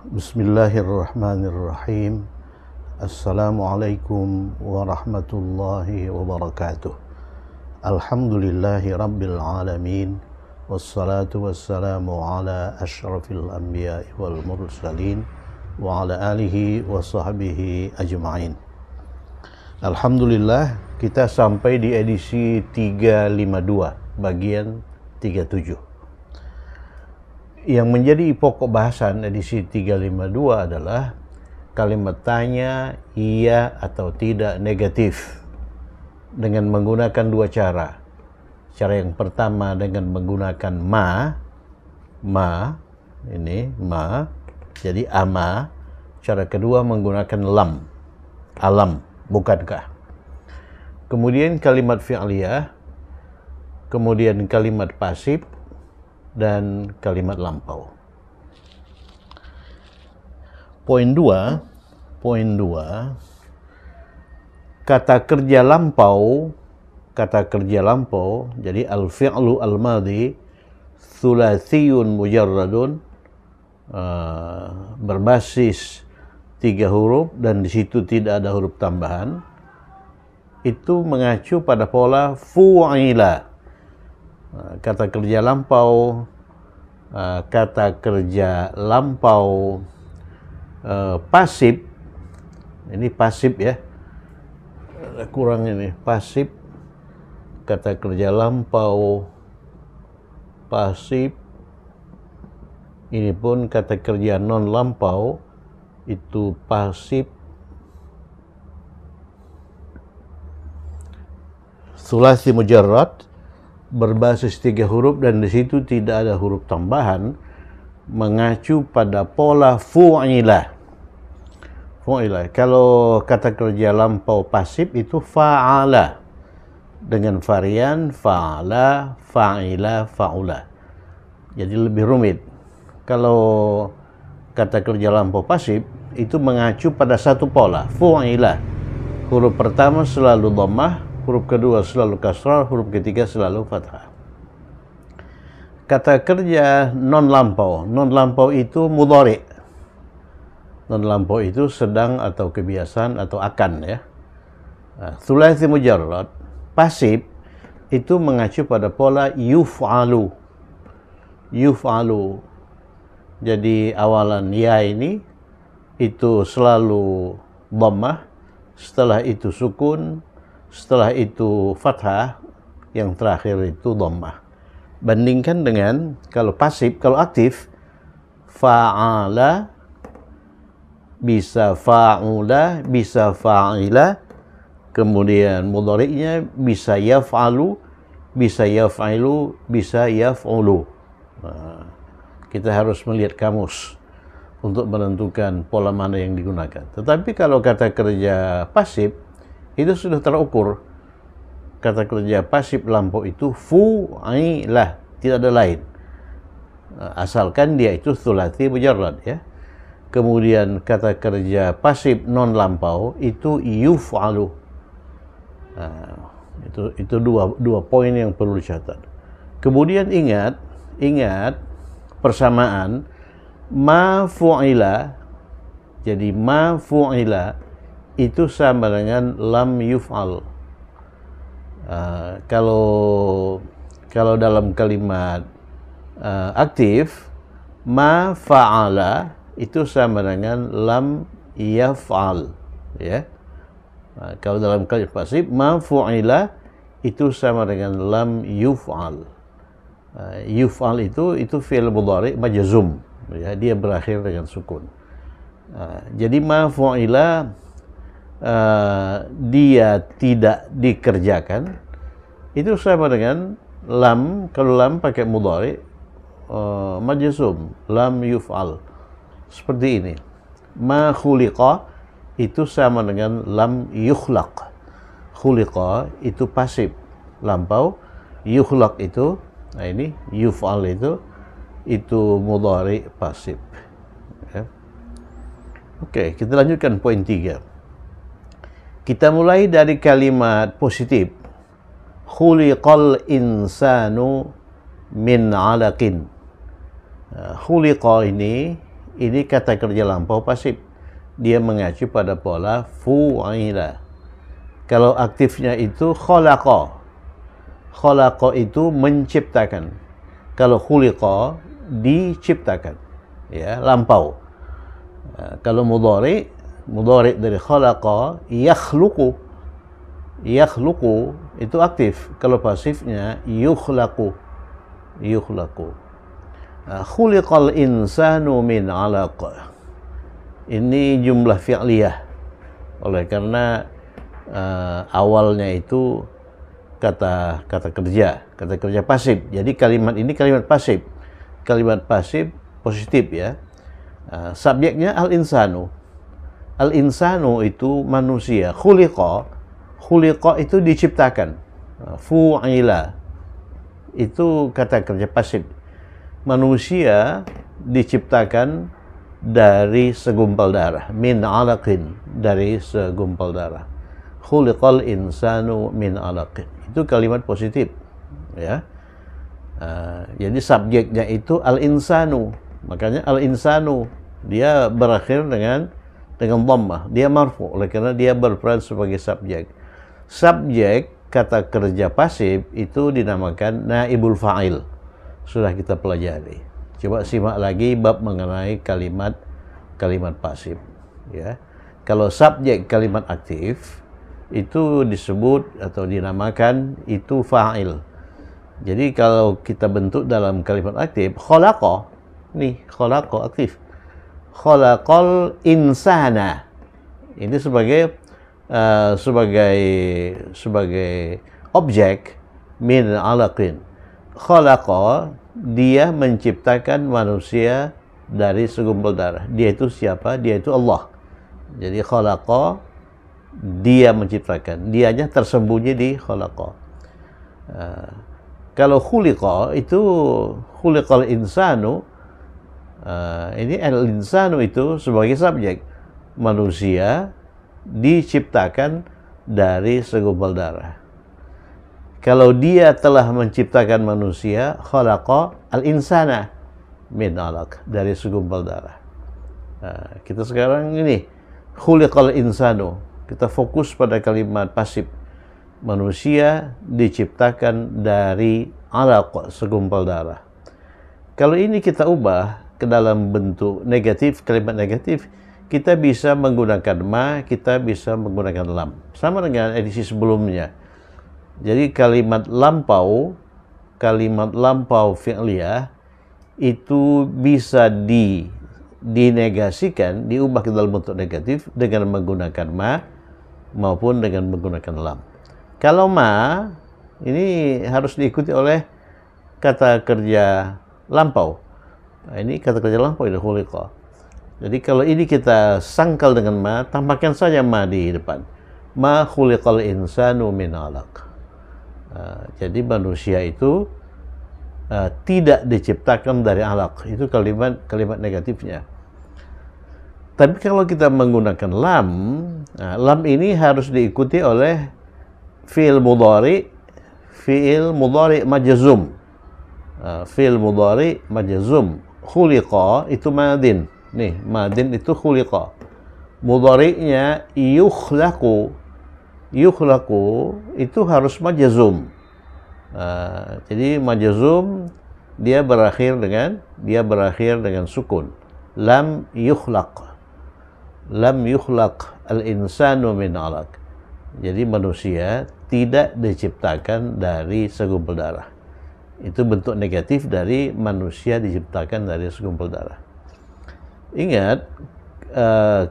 Bismillahirrahmanirrahim. Assalamualaikum warahmatullahi wabarakatuh. Alhamdulillahi rabbil alamin. Wassalatu wassalamu ala ashrafil anbiya'i wal mursalin wa ala alihi wa sahbihi ajma'in. Alhamdulillah, kita sampai di edisi 352 bagian 37. Yang menjadi pokok bahasan edisi 352 adalah kalimat tanya iya atau tidak negatif dengan menggunakan dua cara. Cara yang pertama dengan menggunakan ma, ini ma, jadi ama. Cara kedua menggunakan lam, alam, bukankah. Kemudian kalimat fi'liyah, kemudian kalimat pasif, dan kalimat lampau. Poin 2, kata kerja lampau, jadi al-fi'lu al-madhi thulathiyun mujarradun, berbasis 3 huruf dan di situ tidak ada huruf tambahan, itu mengacu pada pola fu'ila. Kata kerja lampau, pasif, ini pasif ya, kurang ini, pasif, kata kerja lampau, pasif, ini pun kata kerja non lampau, itu pasif, sulasi mujarrad, berbasis 3 huruf dan di situ tidak ada huruf tambahan, mengacu pada pola fu'ila. Kalau kata kerja lampau pasif itu fa'ala dengan varian fa'ala, fa'ila, fa'ula. Jadi lebih rumit. Kalau kata kerja lampau pasif itu mengacu pada satu pola, fu'ila. Huruf pertama selalu dhammah, huruf kedua selalu kasrah, huruf ketiga selalu fathah. Kata kerja non lampau itu mudhari. Non lampau itu sedang atau kebiasaan atau akan ya. Thulathi mujarrad, pasif, itu mengacu pada pola yuf'alu. Jadi awalan ya ini itu selalu dhammah, setelah itu sukun, setelah itu fathah, yang terakhir itu dhammah. Bandingkan dengan kalau pasif, kalau aktif, fa'ala, bisa fa'ula, bisa fa'ila, kemudian mudhari'nya bisa yaf'alu, bisa yaf'ilu, bisa yaf'ulu. Nah, kita harus melihat kamus untuk menentukan pola mana yang digunakan. Tetapi kalau kata kerja pasif, itu sudah terukur. Kata kerja pasif lampau itu fu'ilah, tidak ada lain. Asalkan dia itu thulathi mujarrad ya. Kemudian kata kerja pasif non lampau itu yuf'alu. Itu dua poin yang perlu dicatat. Kemudian ingat persamaan ma fu'ila. Jadi ma fu'ila itu sama dengan lam yuf'al. Kalau dalam kalimat aktif, ma fa'ala itu sama dengan lam yaf'al ya. Kalau dalam kalimat pasif, ma fu'ila itu sama dengan lam yuf'al. Yuf'al itu fi'il mudhari majzum ya, dia berakhir dengan sukun. Jadi ma fu'ila, dia tidak dikerjakan, itu sama dengan lam. Kalau lam pakai mudhari majzum, lam yuf'al, seperti ini. Ma khuliqa itu sama dengan lam yukhlaq. Khuliqa itu pasif lampau, yukhlaq itu, nah ini yuf'al itu mudhari pasif ya. Oke, kita lanjutkan poin 3. Kita mulai dari kalimat positif. Khuliqal insanu min alaqin. Khuliqa ini Ini kata kerja lampau pasif. Dia mengacu pada pola fu'ila. Kalau aktifnya itu khalaqa. Khalaqa itu menciptakan. Kalau khuliqa diciptakan. Ya, lampau. Kalau mudhari dari khalaqa, yakhluqu. Yakhluqu itu aktif. Kalau pasifnya yukhlaqu. Yukhlaqu. Khuliqal insanu min 'alaq. Ini jumlah fi'liyah. Oleh karena awalnya itu kata kerja pasif. Jadi kalimat ini kalimat pasif. Kalimat pasif positif ya. Subjeknya al-insanu. Al-insanu itu manusia. Khuliqa itu diciptakan. Fu'ila itu kata kerja pasif. Manusia diciptakan dari segumpal darah, min 'alaqin, dari segumpal darah. Khuliqal insanu min 'alaqin. Itu kalimat positif, ya. Jadi subjeknya itu al-insanu. Makanya al-insanu dia berakhir dengan dhammah. Dia marfu oleh karena dia berperan sebagai subjek. Subjek kata kerja pasif itu dinamakan naibul fa'il. Sudah kita pelajari. Coba simak lagi bab mengenai kalimat pasif, ya. Kalau subjek kalimat aktif itu disebut atau dinamakan itu fa'il. Jadi kalau kita bentuk dalam kalimat aktif, khalaqa, nih khalaqa aktif. Khalaqal insana. Ini sebagai objek min 'alaqin. Khalaqa, dia menciptakan manusia dari segumpal darah. Dia itu siapa? Dia itu Allah. Jadi khalaqa, dia menciptakan. Dianya tersembunyi di khalaqa. Kalau khuliqa itu khuliqal insanu. Ini al-insanu itu sebagai subjek. Manusia diciptakan dari segumpal darah. Kalau dia telah menciptakan manusia, khalaqa al-insana min 'alaq, dari segumpal darah. Kita sekarang ini khuliqal insanu. Kita fokus pada kalimat pasif. Manusia diciptakan dari 'alaq, segumpal darah. Kalau ini kita ubah ke dalam bentuk negatif, kalimat negatif, kita bisa menggunakan ma, kita bisa menggunakan lam. Sama dengan edisi sebelumnya. Jadi kalimat lampau fi'liyah itu bisa dinegasikan, diubah ke dalam bentuk negatif dengan menggunakan ma maupun dengan menggunakan lam. Kalau ma ini harus diikuti oleh kata kerja lampau. Nah, ini kata kerja lampau itu khuliqa. Jadi kalau ini kita sangkal dengan ma, tambahkan saja ma di depan. Ma khuliqal insanu min 'alaq. Jadi manusia itu tidak diciptakan dari alaq. Itu kalimat negatifnya. Tapi kalau kita menggunakan lam, lam ini harus diikuti oleh fi'il mudhari majzum. Fi'il mudhari majzum. Khuliqa itu madin. Nih, madin itu khuliqa. Mudhari'nya yukhlaqu. Yukhlaqu itu harus majzum. Jadi majzum dia berakhir dengan sukun. Lam yukhlaq. Lam yukhlaq al-insanu min 'alaq. Jadi manusia tidak diciptakan dari segumpal darah. Itu bentuk negatif dari manusia diciptakan dari segumpal darah. Ingat,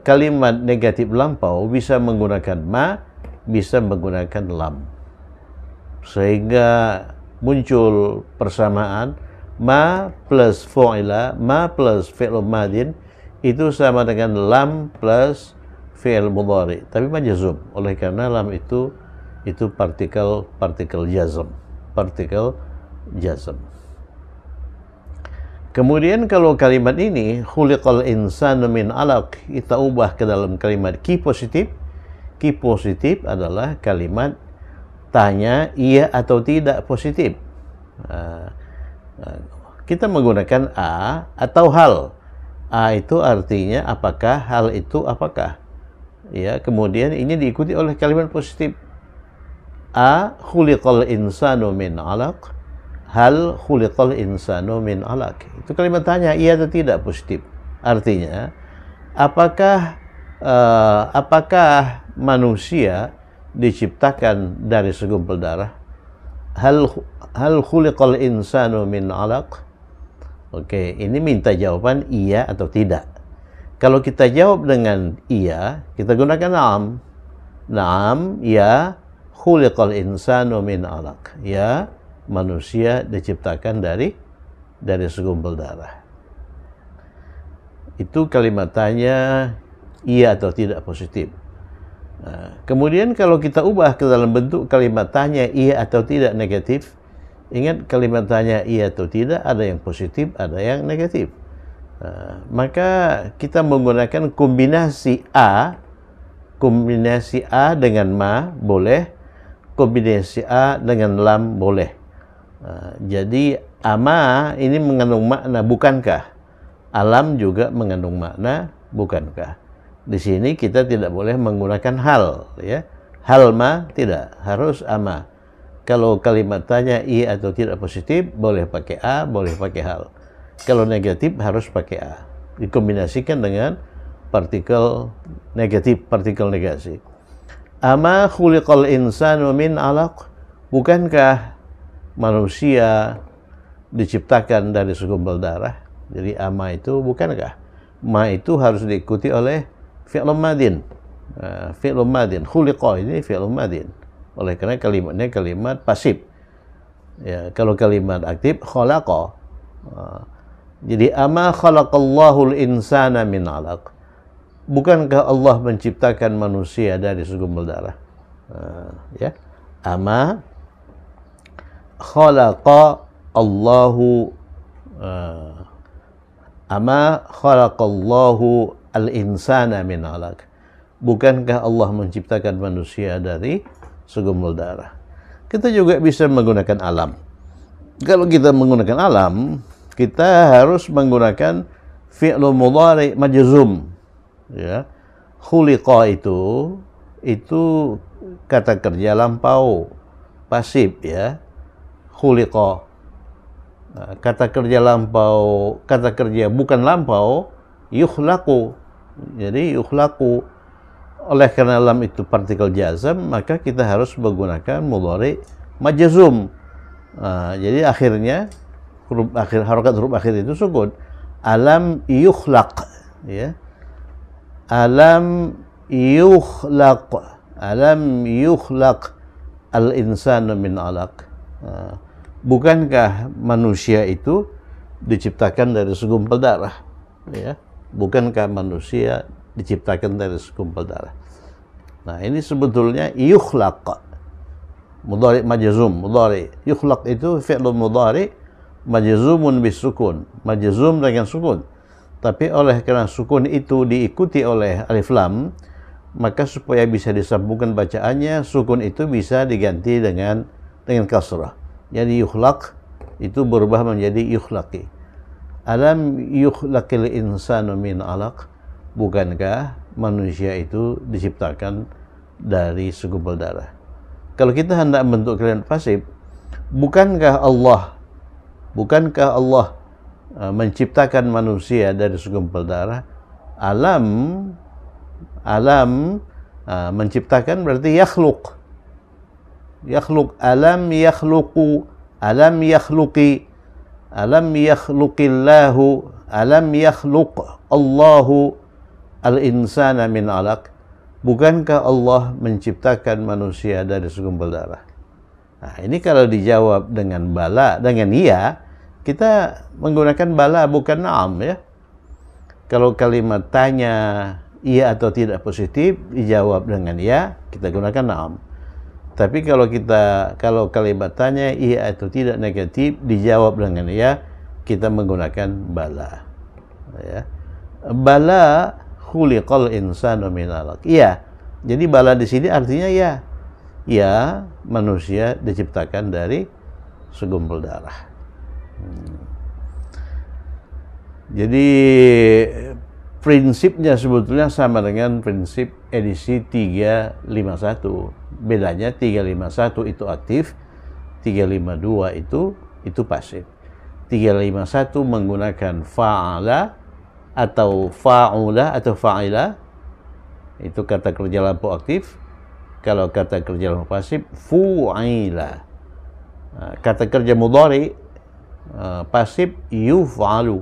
kalimat negatif lampau bisa menggunakan ma, bisa menggunakan lam, sehingga muncul persamaan ma plus fu'ila, ma plus fi'l madin itu sama dengan lam plus fi'il mudhari, tapi majzum. Oleh karena lam itu partikel jazm, Kemudian kalau kalimat ini khuliqal insanu min 'alaq, kita ubah ke dalam kalimat ki positif. Ki positif adalah kalimat tanya iya atau tidak positif. Kita menggunakan a atau hal. A itu artinya apakah, hal itu apakah. Ya, kemudian ini diikuti oleh kalimat positif. A khuliqal insanu min 'alaq. Hal khuliqal insanu min 'alaq. Itu kalimat tanya, iya atau tidak, positif. Artinya, apakah manusia diciptakan dari segumpal darah? Hal khuliqal insanu min 'alaq. Oke, ini minta jawaban iya atau tidak. Kalau kita jawab dengan iya, kita gunakan na'am. Na'am, ya, khuliqal insanu min 'alaq. Ya, manusia diciptakan dari segumpal darah. Itu kalimat tanya iya atau tidak, positif. Nah, kemudian kalau kita ubah ke dalam bentuk kalimat tanya iya atau tidak, negatif. Ingat, kalimat tanya iya atau tidak ada yang positif, ada yang negatif. Maka kita menggunakan kombinasi A dengan ma boleh, kombinasi A dengan lam boleh. Jadi ama ini mengandung makna bukankah, alam juga mengandung makna bukankah. Di sini kita tidak boleh menggunakan hal, ya. Hal ma tidak, harus ama. Kalau kalimat tanya iya atau tidak positif, boleh pakai A, boleh pakai hal. Kalau negatif harus pakai A. Dikombinasikan dengan partikel negatif, partikel negasi. Ama khuliqal insanu min 'alaq. Bukankah manusia diciptakan dari segumpal darah? Jadi ama itu bukankah. Ma itu harus diikuti oleh fi'lun madin. Fi'lun madin. Khuliqa ini fi'lun madin. Oleh karena kalimatnya kalimat pasif. Ya, kalau kalimat aktif khalaqa. Jadi ama khalaqallahu al-insana min 'alaq. Bukankah Allah menciptakan manusia dari segumpal darah? Ya. Ama khalaqa Allahu khalaqallahu al-insana min 'alaq. Bukankah Allah menciptakan manusia dari segumpal darah? Kita juga bisa menggunakan alam. Kalau kita menggunakan alam, kita harus menggunakan fi'lu mudhari majzum. Ya. Khuliqa itu kata kerja lampau, pasif, ya. Khuliqa. Nah, kata kerja lampau, kata kerja bukan lampau, yukhlaqu. Jadi yukhlaqu. Oleh karena lam itu partikel jazam, maka kita harus menggunakan mudhari majzum. Jadi akhirnya harakat huruf akhir itu sukun. Alam yukhlaq, ya. Alam yukhlaq al-insanu min 'alaq. Bukankah manusia itu diciptakan dari segumpal darah, ya? Bukankah manusia diciptakan dari segumpal darah? Nah, ini sebetulnya yukhlaq, mudhari majzum. Mudhari yukhlaq itu fi'l mudhari majzumun bisukun, majzum dengan sukun. Tapi oleh karena sukun itu diikuti oleh alif lam, maka supaya bisa disambungkan bacaannya, sukun itu bisa diganti dengan kasrah. Jadi yukhlaq itu berubah menjadi yukhlaqi. Alam yukhlaqil insanu min 'alaq. Bukankah manusia itu diciptakan dari segumpal darah? Kalau kita hendak membentuk kalimat pasif, bukankah Allah menciptakan manusia dari segumpal darah? Alam menciptakan berarti yakhluq. Alam yakhluqu, alam yakhluqi, alam yakhluqillahu, alam yakhluq Allahu al-insana min 'alaq. Bukankah Allah menciptakan manusia dari segumpal darah? Nah, ini kalau dijawab dengan bala, dengan iya, kita menggunakan bala bukan na'am, ya. Kalau kalimat tanya iya atau tidak positif, dijawab dengan iya, kita gunakan na'am. Tapi kalau kalimat tanya iya atau tidak negatif, dijawab dengan iya, kita menggunakan bala. Ya. Bala khuliqal insanu min 'alaq. Iya. Jadi bala di sini artinya ya. Ya, manusia diciptakan dari segumpal darah. Jadi prinsipnya sebetulnya sama dengan prinsip edisi 351. Bedanya 351 itu aktif, 352 itu pasif. 351 menggunakan fa'ala atau fa'ula atau fa'ila, itu kata kerja lampu aktif. Kalau kata kerja lampu pasif, fu'ila. Kata kerja mudhari pasif, yuf'alu.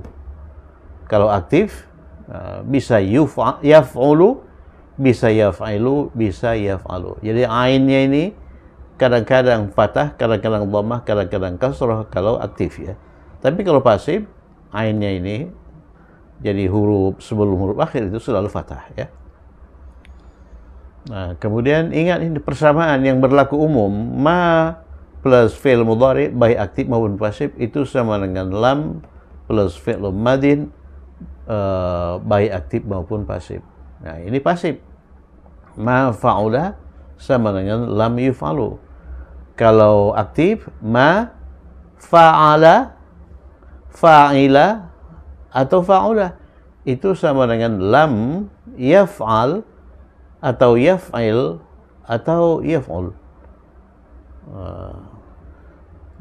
Kalau aktif bisa yaf'ulu, bisa yaf'ilu, bisa yaf'alu. Jadi ainnya ini kadang-kadang fathah, kadang-kadang dhammah, kadang-kadang kasrah kalau aktif ya. Tapi kalau pasif, ainnya ini jadi huruf sebelum huruf akhir itu selalu fathah ya. Nah, kemudian ingat ini persamaan yang berlaku umum, ma plus fi'il mudhari baik aktif maupun pasif itu sama dengan lam plus fi'il madin baik aktif maupun pasif. Nah, ini pasif. Ma fa'ula sama dengan lam yuf'alu. Kalau aktif, ma fa'ala, fa'ila atau fa'ula. Itu sama dengan lam yaf'al atau yaf'il atau yaf'ul.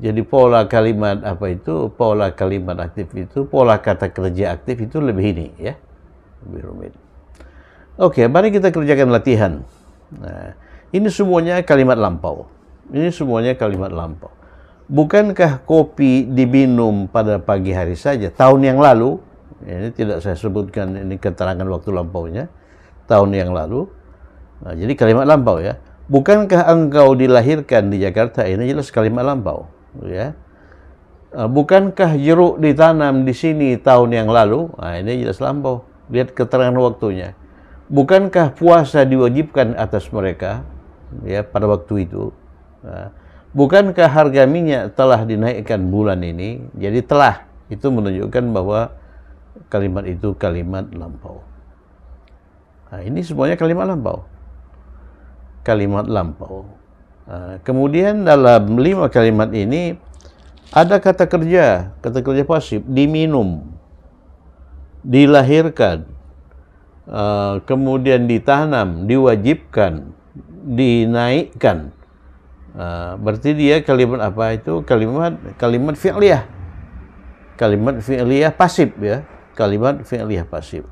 Jadi pola kalimat apa itu? Pola kalimat aktif itu, pola kata kerja aktif itu lebih ini ya. Lebih rumit. Oke, mari kita kerjakan latihan. Nah, ini semuanya kalimat lampau. Ini semuanya kalimat lampau. Bukankah kopi diminum pada pagi hari saja tahun yang lalu? Ini tidak saya sebutkan ini keterangan waktu lampaunya. Tahun yang lalu. Nah, jadi kalimat lampau ya. Bukankah engkau dilahirkan di Jakarta? Ini jelas kalimat lampau. Ya, bukankah jeruk ditanam di sini tahun yang lalu? Nah, ini jelas lampau. Lihat keterangan waktunya. Bukankah puasa diwajibkan atas mereka? Ya, pada waktu itu. Nah, bukankah harga minyak telah dinaikkan bulan ini? Jadi telah itu menunjukkan bahwa kalimat itu kalimat lampau. Nah, ini semuanya kalimat lampau. Kalimat lampau. Kemudian dalam 5 kalimat ini ada kata kerja pasif, diminum, dilahirkan, kemudian ditanam, diwajibkan, dinaikkan. Berarti dia kalimat apa itu? Kalimat fi'liyah. Kalimat fi'liyah pasif ya. Kalimat fi'liyah pasif.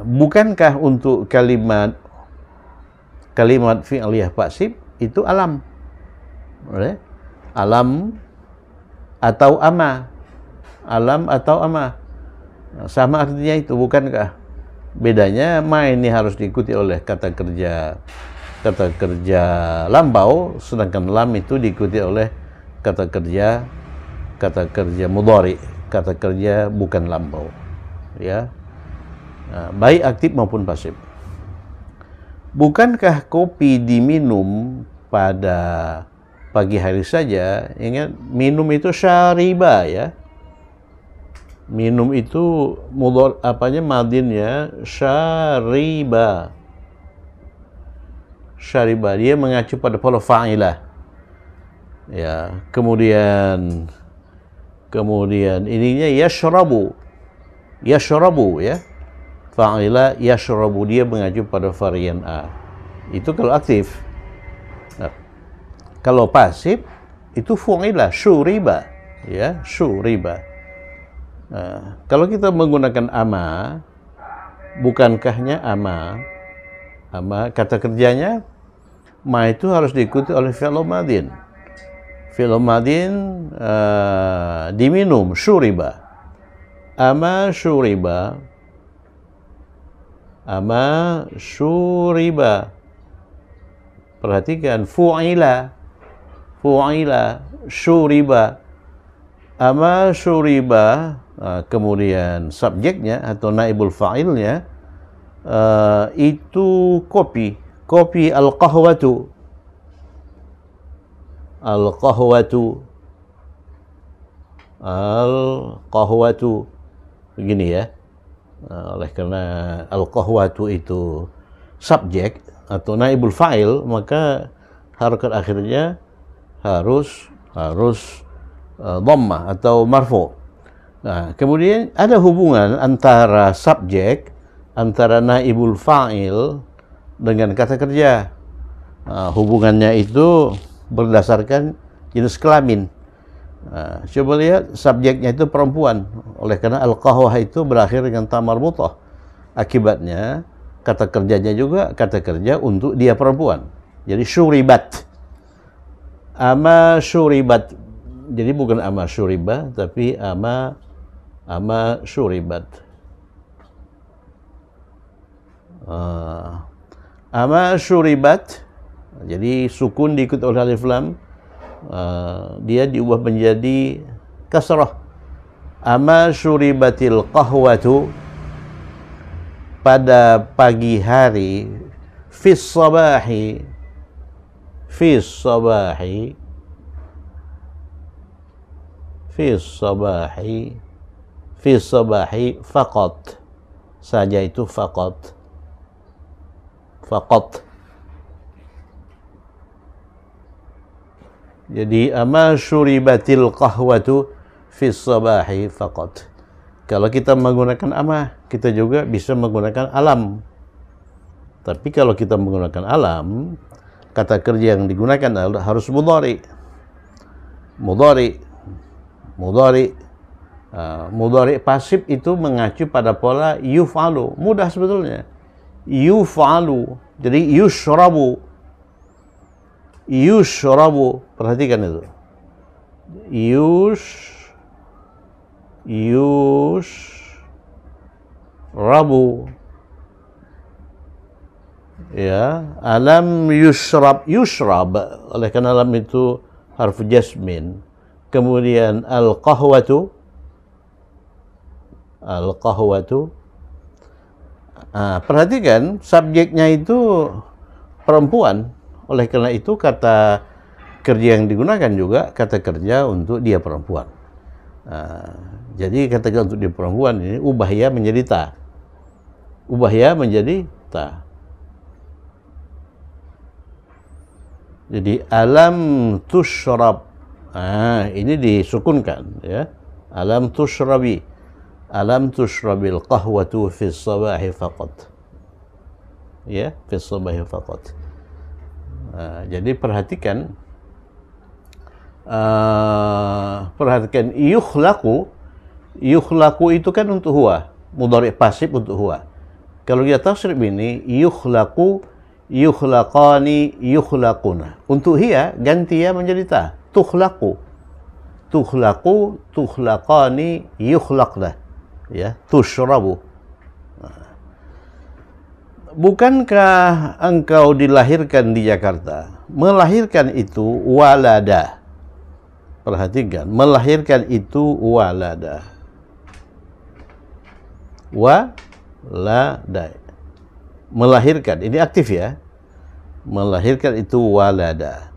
Bukankah untuk kalimat fi'liyah pasif itu alam, alam atau ama, alam atau ama, sama artinya itu, bukankah? Bedanya ma ini harus diikuti oleh kata kerja lampau, sedangkan lam itu diikuti oleh kata kerja mudhari, kata kerja bukan lampau, ya, baik aktif maupun pasif. Bukankah kopi diminum pada pagi hari saja? Ingat, minum itu syariba ya. Minum itu madinnya syariba. Syariba, dia mengacu pada pola fa'ilah. Ya, kemudian ininya yashrabu ya. Fa'ila yashrabu, dia mengacu pada varian A. Itu kalau aktif. Nah, kalau pasif itu fu'ila, syuriba ya, syuriba. Nah, kalau kita menggunakan ama, bukankahnya ama kata kerjanya ma itu harus diikuti oleh fi'il madin. Fi'il madin diminum, syuriba. Ama syuriba. Ama syuriba. Perhatikan, fu'ila, syuriba. Ama syuriba, kemudian subjeknya atau naibul fa'ilnya itu kopi al-qahwatu. Al-qahwatu begini ya. Oleh karena al-qahwatu itu subjek atau naibul fa'il, maka harakat akhirnya harus dhammah atau marfu. Nah, kemudian ada hubungan antara subjek, antara naibul fa'il dengan kata kerja. Nah, hubungannya itu berdasarkan jenis kelamin. Nah, coba lihat, subjeknya itu perempuan. Oleh karena al-qahwah itu berakhir dengan ta marbutah. Akibatnya kata kerjanya juga kata kerja untuk dia perempuan. Jadi syuribat. Ama syuribat. Jadi bukan ama syuribah, tapi ama syuribat. Ama syuribat. Jadi sukun diikut oleh alif lam. Dia diubah menjadi kasrah. Ama syuribatil qahwatu, pada pagi hari, fis sabahi faqat, saja itu faqat. Jadi ama syuribatil qahwatu fis sabahi faqat. Kalau kita menggunakan ama, kita juga bisa menggunakan alam. Tapi kalau kita menggunakan alam, kata kerja yang digunakan harus mudhari. Mudhari pasif itu mengacu pada pola yuf'alu. Mudah sebetulnya. Yuf'alu. Jadi yushrabu. Perhatikan itu. Yushrabu. Ya, alam yushrab. Oleh karena alam itu harfu jasmin. Kemudian al-qahwatu. Perhatikan, subjeknya itu perempuan. Oleh karena itu kata kerja yang digunakan juga kata kerja untuk dia perempuan. Jadi kata kerja untuk dia perempuan ini ubah ya menjadi ta. Jadi alam tushrab. Ini disukunkan ya. Alam tushrabil qahwatu fis sabahi faqat. Ya, fis sabahi faqat. Jadi perhatikan yukhlaqu itu kan untuk huwa, mudhari pasif untuk huwa. Kalau kita tasrif ini yukhlaqu, yukhlaqani, yukhlaquna. Untuk hiya ganti ya menjadi ta. Tukhlaqu, tukhlaqani, yukhlaqna. Ya, tushrabu. Bukankah engkau dilahirkan di Jakarta? Melahirkan itu walada. Perhatikan, melahirkan itu walada. Melahirkan, ini aktif ya. Melahirkan itu walada.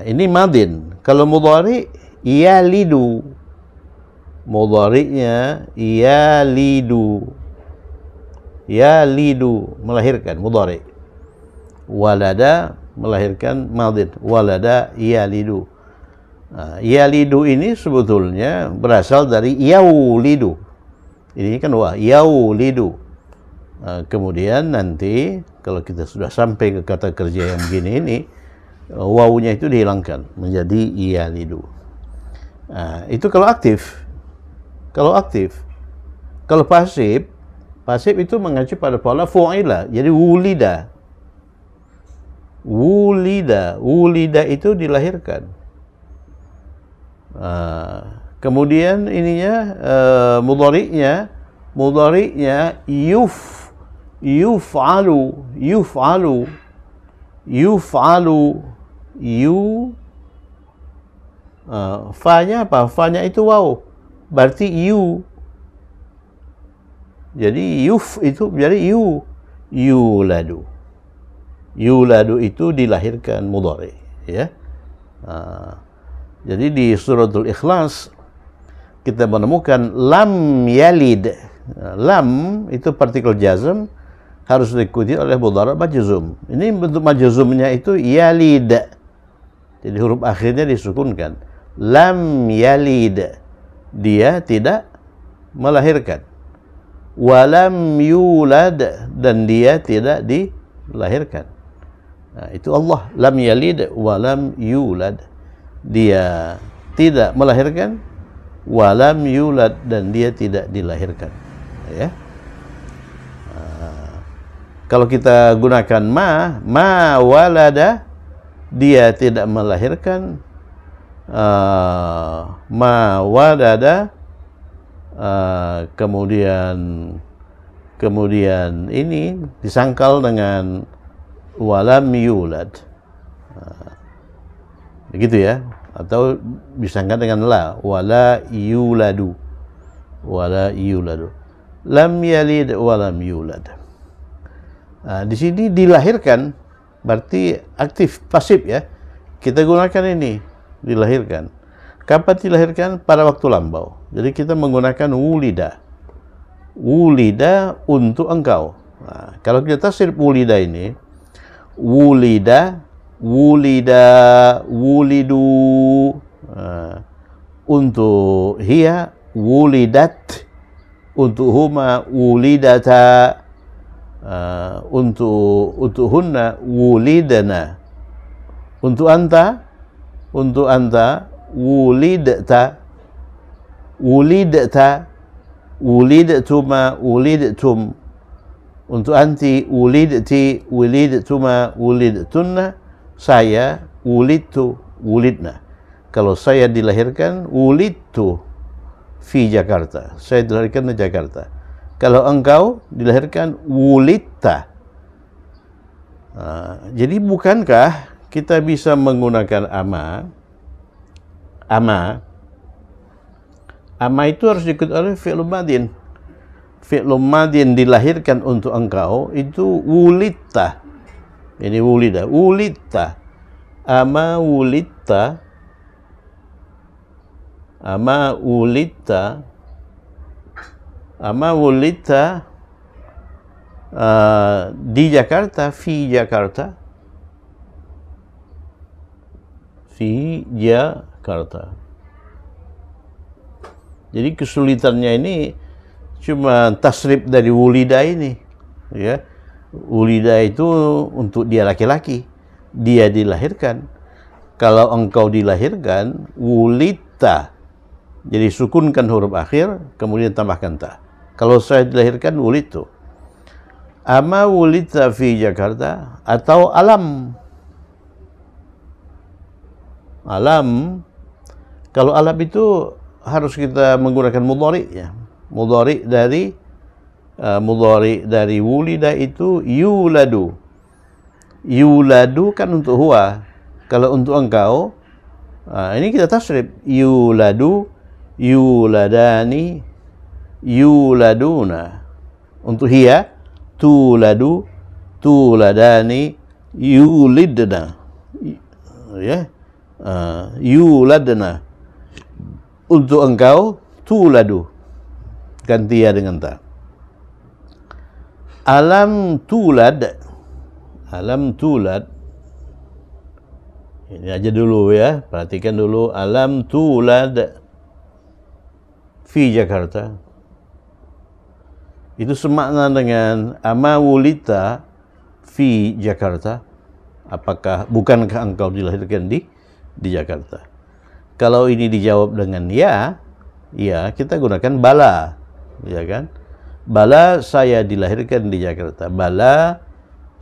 Ini madin. Kalau mudhari, yalidu. Mudhari'nya yalidu, melahirkan, mudhari. Walada, melahirkan, madin. Walada, yalidu. Yalidu ini sebetulnya berasal dari yaulidu. Ini kan yaulidu. Kemudian nanti kalau kita sudah sampai ke kata kerja yang begini ini, wawunya itu dihilangkan menjadi yalidu. Itu kalau aktif. Kalau pasif itu mengacu pada pola fu'ila. Jadi wulida. Wulida itu dilahirkan. Kemudian ininya mudhari'nya yuf'alu. Fa-nya apa? Fa-nya itu waw. Berarti yu. Jadi itu jadi yuladu. Yuladu itu dilahirkan mudhari, ya. Jadi di suratul Ikhlas kita menemukan lam yalid. Lam itu partikel jazm harus diikuti oleh mudhari' majzum. Ini bentuk majzumnya itu yalid. Jadi huruf akhirnya disukunkan. Lam yalid. dia tidak melahirkan. Walam yulad, dan dia tidak dilahirkan. Nah, itu Allah, lam yalid walam yulad. Dia tidak melahirkan, walam yulad, dan dia tidak dilahirkan. Ya. Kalau kita gunakan ma walada, dia tidak melahirkan. Ma walada, kemudian ini disangkal dengan walam yulad, begitu ya, atau disangkal dengan la, wala yuladu, lam yalid walam yulad. Di sini dilahirkan berarti aktif pasif ya, kita gunakan ini dilahirkan. Kapan dilahirkan? Pada waktu lampau. Jadi kita menggunakan wulida. Wulida untuk engkau. Nah, kalau kita tasrif wulida ini, wulida, wulidu. Untuk hiya, wulidat. Untuk huma, wulidata. Untuk hunna, wulidana. Untuk anta, wulidta, wulidtuma, wulidtum. Untuk anti, wulidti, wulidtuma, wulidtunna. Saya, wulidtu, wulidna. Kalau saya dilahirkan, wulidtu fi Jakarta, saya dilahirkan di Jakarta. Kalau engkau dilahirkan, wulidta. Jadi bukankah kita bisa menggunakan ama itu harus diikuti oleh fi'lun madin. Fi'lun madin dilahirkan untuk engkau itu wulidta. Ini wulida, wulidta. Ama wulidta, di Jakarta, fi Jakarta. Jadi kesulitannya ini cuma tasrif dari wulida ini, ya. Wulida itu untuk dia laki-laki, dia dilahirkan. Kalau engkau dilahirkan, wulidta. Jadi sukunkan huruf akhir, kemudian tambahkan ta. Kalau saya dilahirkan, wulidtu. Ama wulidta fi Jakarta, atau alam. Alam, kalau alam itu harus kita menggunakan mudhari ya. Mudhari dari wulida itu yuladu. Yuladu kan untuk huwa. Kalau untuk engkau, ini kita tasrif. Yuladu, yuladani, yuladuna. Untuk hiya, tuladu, tuladani, yulidna. Ya. Yuladna. Untuk engkau, tuladu, ganti ya dengan ta. Alam tulad, ini aja dulu ya, perhatikan dulu. Alam tulad fi Jakarta, itu semakna dengan ama wulita fi Jakarta. Bukankah engkau dilahirkan di Jakarta? Kalau ini dijawab dengan ya, kita gunakan bala, ya kan? Bala, saya dilahirkan di Jakarta. Bala,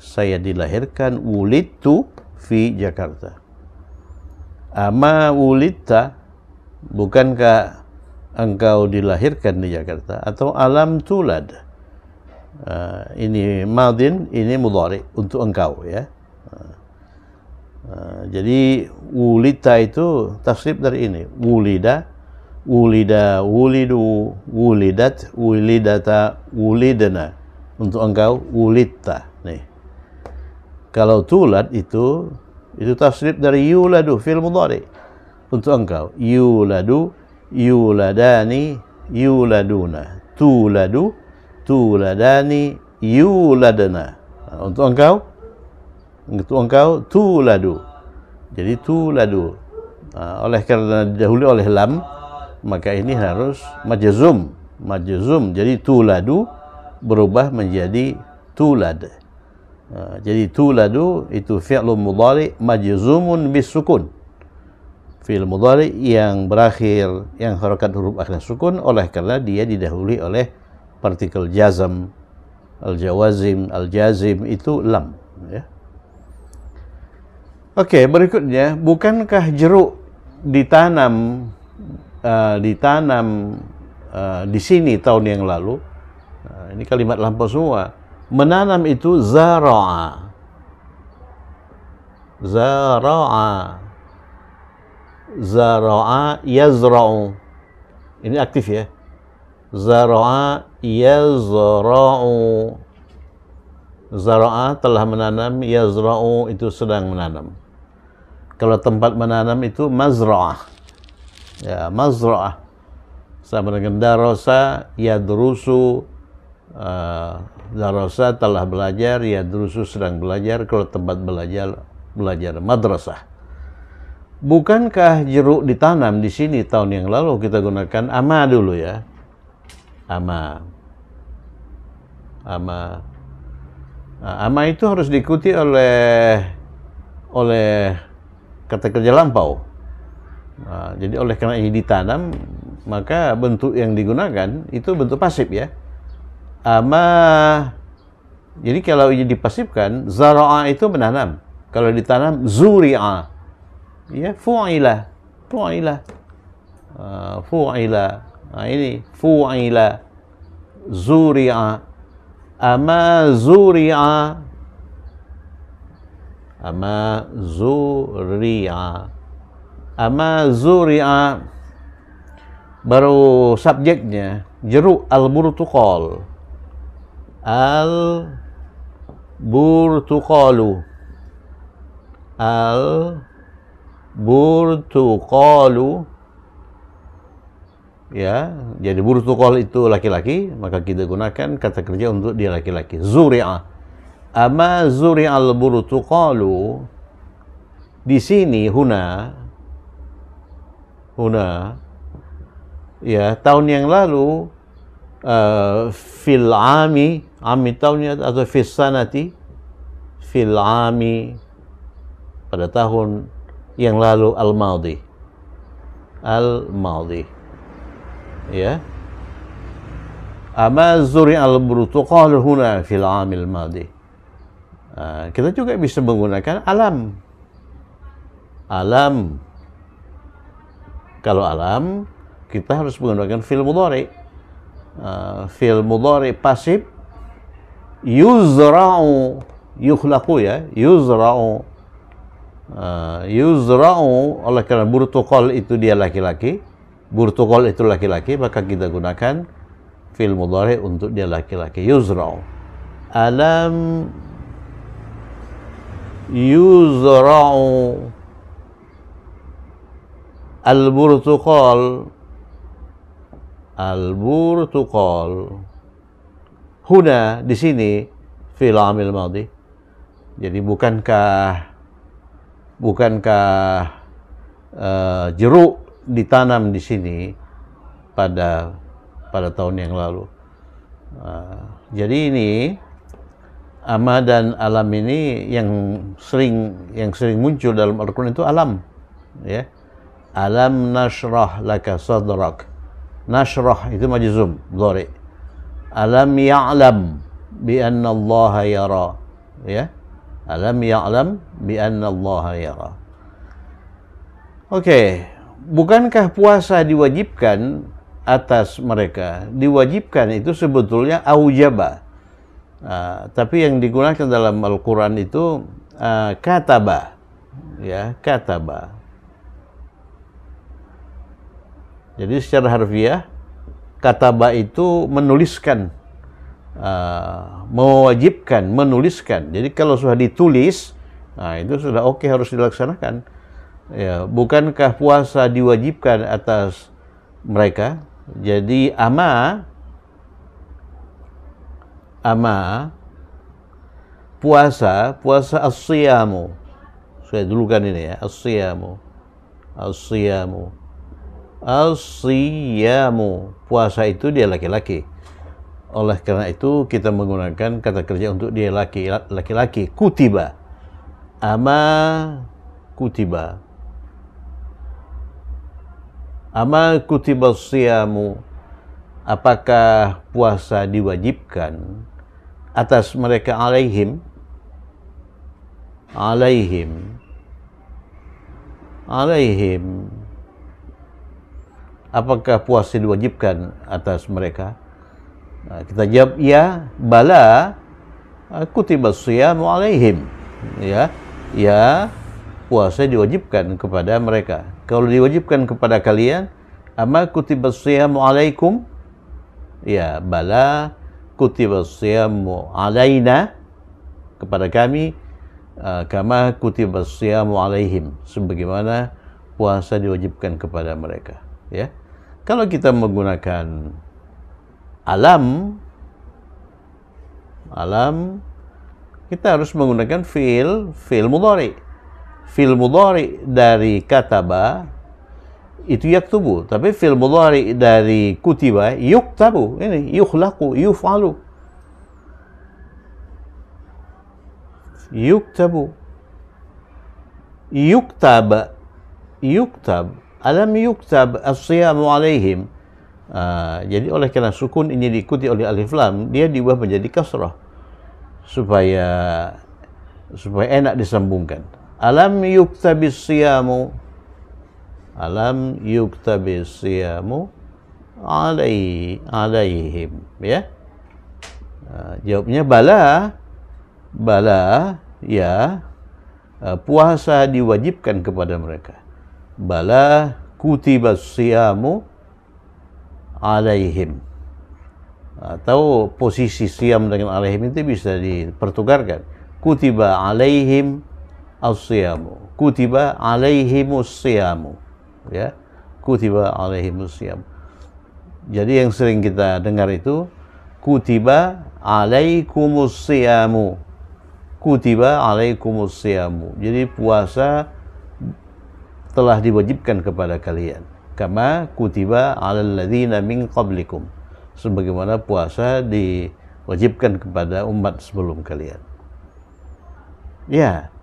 saya dilahirkan, wulidtu fi Jakarta. Ama wulidta, bukankah engkau dilahirkan di Jakarta? Atau alam tulad. Ini madin, ini mudhari untuk engkau ya. Jadi wulita itu tasrif dari ini. Wulida, wulidu, wulidat, wulidata, wulidana. Untuk engkau, wulidta. Nih. Kalau tulad itu tasrif dari yuladu, fi'il mudhari. Untuk engkau, yuladu, yuladani, yuladuna. Tuladu, tuladani, yuladana. Untuk engkau, tuladu. Jadi tuladu. Oleh karena didahului oleh lam, maka ini harus majzum. Jadi tuladu berubah menjadi tulad. Jadi tuladu itu fi'lun mudhari majzumun bisukun. Fi'il mudhari yang berakhir, yang harakat huruf akhir sukun, oleh karena dia didahului oleh partikel jazm. Al-jawazim, al-jazim itu lam, ya. Oke, berikutnya, bukankah jeruk ditanam di sini tahun yang lalu? Ini kalimat lampau semua. Menanam itu zara'a. Zara'a yazra'u. Ini aktif ya. Zara'a yazra'u. Zara'a telah menanam, yazra'u itu sedang menanam. Kalau tempat menanam itu mazra'ah. Ya, mazra'ah. Sama dengan darasa, yadrusu. Darasa telah belajar, yadrusu sedang belajar. Kalau tempat belajar madrasah. Bukankah jeruk ditanam di sini tahun yang lalu? Kita gunakan ama dulu ya. Ama itu harus diikuti oleh kata kerja lampau. Jadi oleh karena ini ditanam, maka bentuk yang digunakan itu bentuk pasif ya. Ama, jadi kalau ini dipasifkan, zara'a itu menanam. Kalau ditanam, zuri'a. Ya, fu'ila. Ini fu'ila, zuri'a, ama zuri'a, baru subjeknya jeruk al-burtuqal, al-burtuqalu. Ya, jadi burtuqal itu laki-laki, maka kita gunakan kata kerja untuk dia laki-laki. Zuri'a. Ama zuri'al burtuqalu. Di sini huna ya, tahun yang lalu, fil ami tahunnya, atau fis sanati, fil ami pada tahun yang lalu, al-madhi. Ya, ama zuri'al burtuqal huna fil amil madhi. Kita juga bisa menggunakan alam. Kalau alam, kita harus menggunakan fi'il mudhari. Fi'il mudhari pasif, yuzra'u, yukhlaqu ya, yuzra'u. Yuzra'u, oleh karena burtuqal itu dia laki-laki, maka kita gunakan fi'il mudhari untuk dia laki-laki, yuzra'u. Alam yuzra'u al-burtuqal huna, di sini fi'il amil madhi. Jadi bukankah jeruk ditanam di sini pada tahun yang lalu. Jadi ini ama dan alam ini yang sering muncul dalam Al-Quran itu alam, ya. Alam nashrah laka sadrak. Nashrah itu majzum, dhari. Alam ya'lam bi anna Allah yara, ya. Alam ya'lam bi anna Allah yara. Oke, bukankah puasa diwajibkan atas mereka? Diwajibkan itu sebetulnya aujaba. Tapi yang digunakan dalam Al-Quran itu kataba, ya, kataba. Jadi secara harfiah, kataba itu menuliskan, mewajibkan, menuliskan. Jadi kalau sudah ditulis, itu sudah oke, harus dilaksanakan. Ya, bukankah puasa diwajibkan atas mereka? Jadi ama puasa as-siyamu. Saya dulu kan ini ya, as-siyamu. As-siyamu, puasa itu dia laki-laki. Oleh karena itu kita menggunakan kata kerja untuk dia laki-laki. Kutiba. Ama kutiba. Ama kutiba siyamu. Apakah puasa diwajibkan atas mereka alaihim? Alaihim. Apakah puasa diwajibkan atas mereka? Nah, kita jawab ya, bala kutiba siyamu alaihim. Ya, puasa diwajibkan kepada mereka. Kalau diwajibkan kepada kalian, ama kutiba siyamu alaikum? Ya, bala kutiba siyamu alaina, kepada kami, kama kutiba siyamu alaihim, sebagaimana puasa diwajibkan kepada mereka. Ya, kalau kita menggunakan alam, kita harus menggunakan fi'il mudhari. Fi'il mudhari dari kataba itu yaktubu, tapi fi'il mudhari dari kutiba yuktabu. Ini yukhlaqu, yuf'alu. Yuktabu, yuktab. Alam yuktab as-siyamu alaihim. Jadi oleh karena sukun ini diikuti oleh alif lam, dia diubah menjadi kasrah supaya enak disambungkan. Alam yuktabis siyamu, alam yuktabis siyamu alaihim. Ya, jawabnya bala, ya, puasa diwajibkan kepada mereka. Bala kutibas siyamu alaihim. Atau posisi siyam dengan alaihim itu bisa dipertukarkan. Kutiba alaihim as-siyamu, kutiba alaihimus siyamu. Ya, kutiba alaihimus siyam. Jadi yang sering kita dengar itu kutiba alaikumus siyamu, kutiba alaikumus siyamu. Jadi puasa telah diwajibkan kepada kalian, kama kutiba alal ladzina min qablikum, sebagaimana puasa diwajibkan kepada umat sebelum kalian. Ya,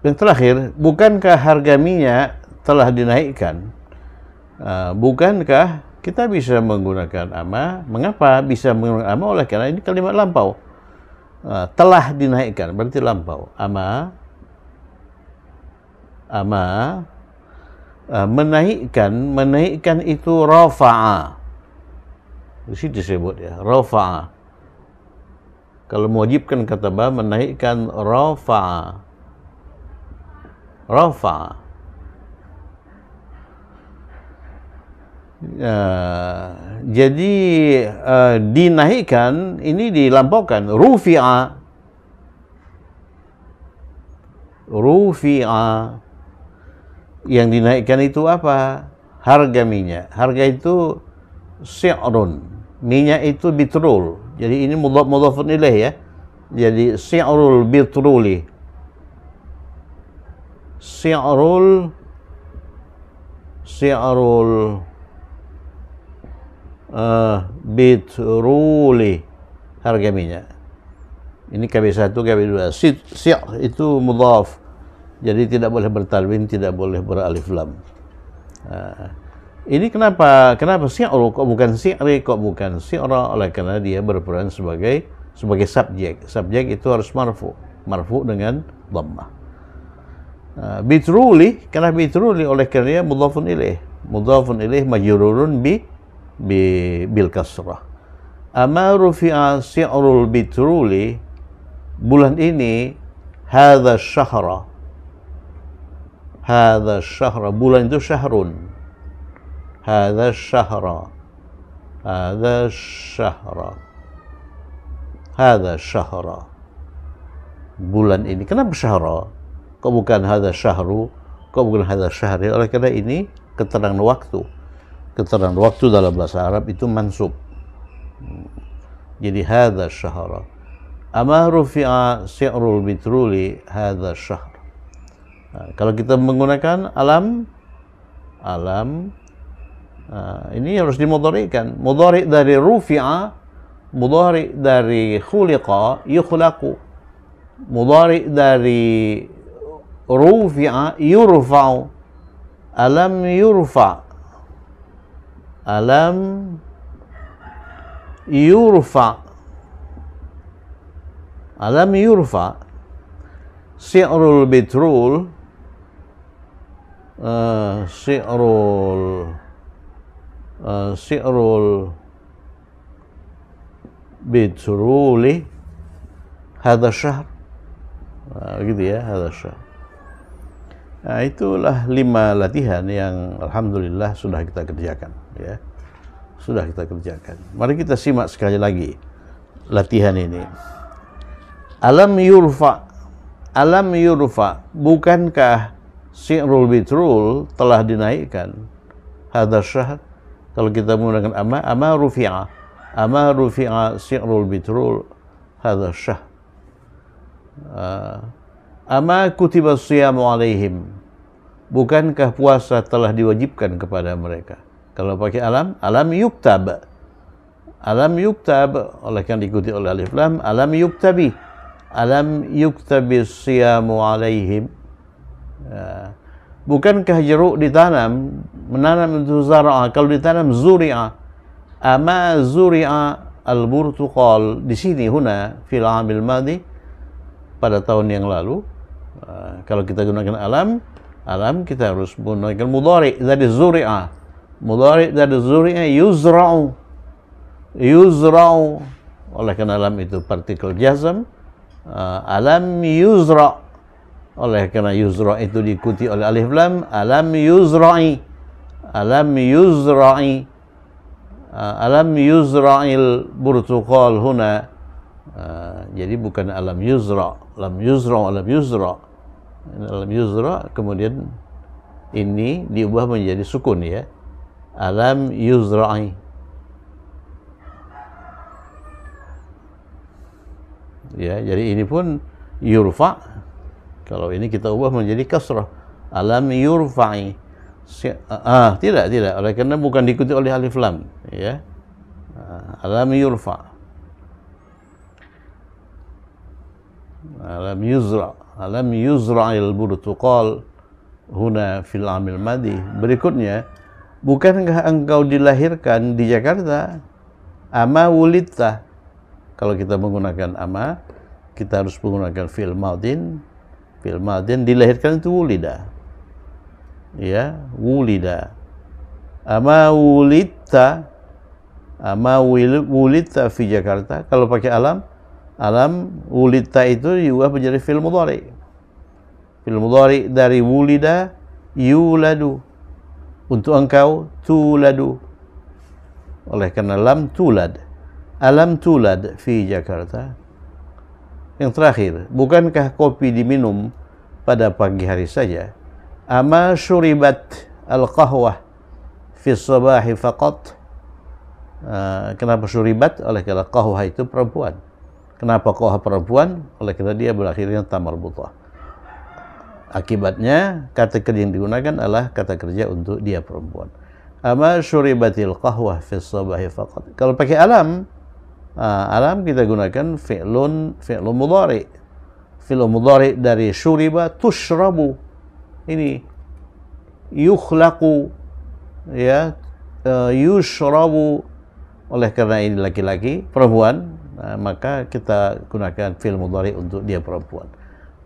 yang terakhir, bukankah harga minyak telah dinaikkan? Bukankah kita bisa menggunakan ama? Mengapa bisa menggunakan ama? Oleh karena ini kalimat lampau. Telah dinaikkan berarti lampau. Ama menaikkan itu rafa'a. Di situ disebut ya, rafa'a. Kalau mewajibkan kata ba, menaikkan rafa'a. Jadi dinaikkan ini dilampaukan. Rufi'a. Yang dinaikkan itu apa? Harga minyak. Harga itu si'run. Minyak itu bitrul. Jadi ini mudhafun ilaih ya. Jadi si'rul bitruli. Si'rul bitruli, harga minyak. Ini KB1, KB2. Si' itu mudhaf. Jadi tidak boleh bertalwin, tidak boleh beralif lam. Ini kenapa si'ru kok bukan si'ri, kok bukan si'ra? Oleh karena dia berperan sebagai subjek. Subjek itu harus marfu dengan dhammah. Bitruli, karena bitruli oleh karena mudhafun ilaih. Mudhafun ilaih majrurun bil kasrah. Ama rufi'a si'rul bitruli, bulan ini hadza syahra. Hadza syahra, bulan itu syahrun. Hadza syahra. Hadza syahra. Hadza syahra. Bulan ini. Kenapa syahra? Kok bukan hadza syahru? Kok bukan hadza syahri? Oleh karena ini keterangan waktu. Keterangan waktu dalam bahasa Arab itu mansub. Jadi hadza syahra. Ama rufi'a si'rul bitruli hadza syahr. Kalau kita menggunakan alam Ini harus dimudhari'kan. Mudhari' dari rufi'a, mudhari' dari khuliqa, yukhlaqu. Mudhari' dari rufi'a, yurfa'u. Alam yurfa'. Alam yurfa'. Alam yurfa'. Syi'rul bitrul. Syi'rul bitruli. Hadha syahr. Gitu ya, hadha syahr. Nah, itulah 5 latihan yang alhamdulillah sudah kita kerjakan, ya. Sudah kita kerjakan. Mari kita simak sekali lagi latihan ini. Alam yurfa. Alam yurfa. Bukankah syi'rul bitrul telah dinaikkan? Hadha syahr. Kalau kita menggunakan ama rufi'a. Ama rufi'a syi'rul bitrul. Hadha syahr. Ama kutiba siyamu alaihim. Bukankah puasa telah diwajibkan kepada mereka? Kalau pakai alam yuktab. Alam yuktab, oleh kan diikuti oleh alif lam, alam yuktabi. Alam yuktabi siyamu alaihim. Bukankah jeruk ditanam, menanam itu zara'a, kalau ditanam zuri'a. Ama zuri'a al-burtuqal di sini huna fil amil madi, pada tahun yang lalu. Kalau kita gunakan alam kita harus menggunakan mudhari' dari zuri'a. Mudhari' dari zuri'a yuzra'u. Yuzra'u. Oleh karena alam itu partikel jazm, alam yuzra'. Oleh karena yuzra' itu diikuti oleh alif lam, alam yuzra'i. Alam yuzra'i. Alam yuzra'il burtuqal huna. Jadi bukan alam yuzra', alam yuzra', alam yuzra'. Alam yuzra', kemudian ini diubah menjadi sukun, ya. Alam yuzra'i. Ya, jadi ini pun yurfa'. Kalau ini kita ubah menjadi kasrah. Alam yurfa'i. Tidak. Oleh karena bukan diikuti oleh alif lam, ya. Alam yurfa'. Alam yuzra'. Alam yuzra'il burtuqal huna fil amil madi. Berikutnya, bukankah engkau dilahirkan di Jakarta? Ama wulidta. Kalau kita menggunakan ama, kita harus menggunakan fi'il madin. Fi'il madin dilahirkan itu wulida. Ya, wulida. Ama wulidta. Ama wulidta fi Jakarta. Kalau pakai alam wulidta itu diubah menjadi fi'il mudhari. Fi'il mudhari dari wulida yuladu. Untuk engkau tuladu. Oleh karena lam tulad. Alam tulad fi Jakarta. Yang terakhir, bukankah kopi diminum pada pagi hari saja? Ama syuribat al-qahwah fi sabahi faqat. Kenapa syuribat? Oleh karena qahwah itu perempuan. Kenapa qahwah perempuan? Oleh karena dia berakhirnya tamarbutah. Akibatnya kata kerja yang digunakan adalah kata kerja untuk dia perempuan. Ama syuribatil qahwah fi sabahi faqat. Kalau pakai alam kita gunakan fi'lun mudhari. Fi'lun mudhari dari syuriba tushrabu. Ini yukhlaqu, ya, yushrabu. Oleh karena ini laki-laki, perempuan, maka kita gunakan fi'l mudhari untuk dia perempuan.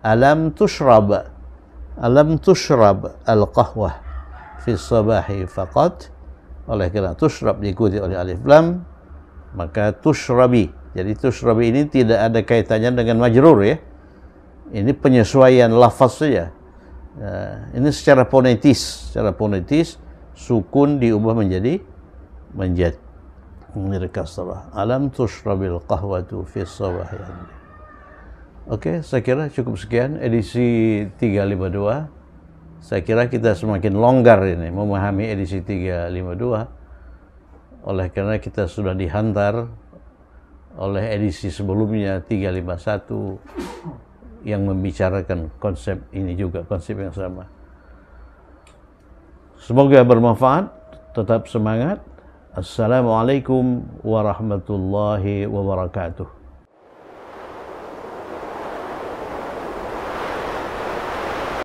Alam tushrab al-qahwah fi sabahi faqat. Oleh karena tushrab diikuti oleh alif lam, maka tushrabi. Jadi tushrabi ini tidak ada kaitannya dengan majrur, ya. Ini penyesuaian lafaz saja. Ini secara fonetis, sukun diubah menjadi kasrah. Alam tushrabil qahwatu fi sabahi. Oke, saya kira cukup sekian edisi 352. Saya kira kita semakin longgar ini memahami edisi 352. Oleh karena kita sudah dihantar oleh edisi sebelumnya 351 yang membicarakan konsep ini juga, konsep yang sama. Semoga bermanfaat. Tetap semangat. Assalamualaikum warahmatullahi wabarakatuh.